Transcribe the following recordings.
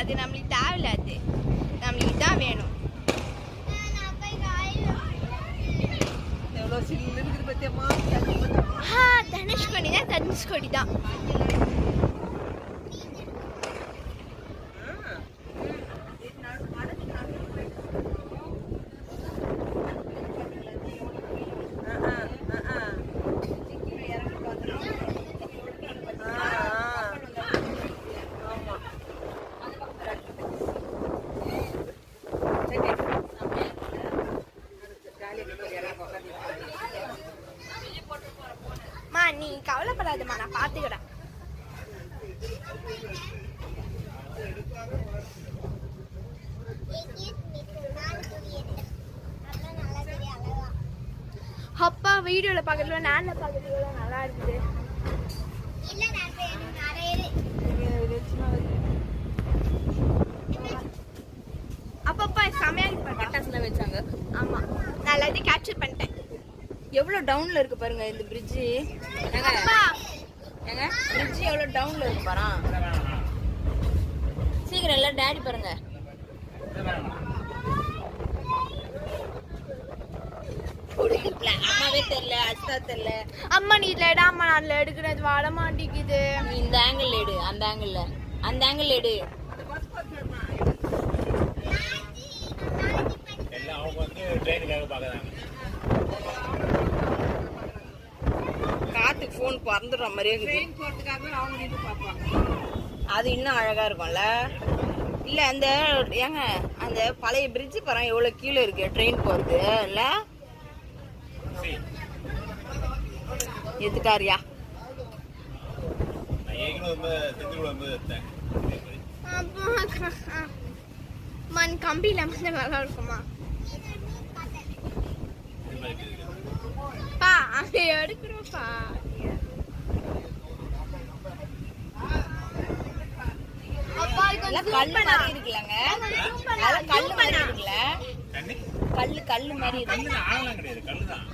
அது நம்மளுக்கு தேவையில்ல, அது நம்மளுக்கு தான் வேணும். தனுஷ்கோடி தான், தனுஷ்கோடி தான். நீ கவலைப்படாதம்மா, நான் பாத்துக்கிறேன். அப்பா வீடியோல பாக்கிறதுல நான் பாக்கிறதுல நல்லா இருக்குது. அப்பப்பா செமையா பட்டாசுல வச்சாங்க. ஆமா, நான் எல்லாத்தையும் கேப்சர் பண்ணிட்டேன். எவ்வளவு டவுன்ல இருக்கு பாருங்க இந்த பிரிட்ஜ். ஏங்க பிரிட்ஜ் எவ்வளவு டவுன்ல இருக்கு பாரு. சீக்கிரம் எல்லாம் டாடி பாருங்க. அம்மாவே தெரியல, அஸ்தா தெரியல. அம்மா நீ இதுல எடு, அம்மா நான் எடுக்கிறது வர மாட்டேங்குது. நீ இந்த ஆங்கிள் எடு, அந்த ஆங்கிள் எடு. எல்லாம் அவங்க வந்து ட்ரெயினுக்காக பாக்குறாங்க. காத்துக்கு போன் பறந்துடுற மாதிரியே இருக்குது. அது இன்னும் அழகா இருக்கும்ல. இல்ல அந்த ஏங்க அந்த பழைய பிரிட்ஜ் பாருங்க எவ்வளவு கீழே இருக்கு ட்ரெயின் போறது இல்ல. எதுக்காரியா மண் கம்பியில வந்து நல்லா இருக்குமா பா? அங்க எடுக்கிறோம்ப்பா. அப்பா கல்லு மாதிரி இருக்குல்லங்க, கல்லு மாதிரி இருக்குல்ல, கல்லு மாதிரி இருக்கு. கல்லு கிடையாது, கல்லுதான்.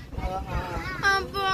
அப்பா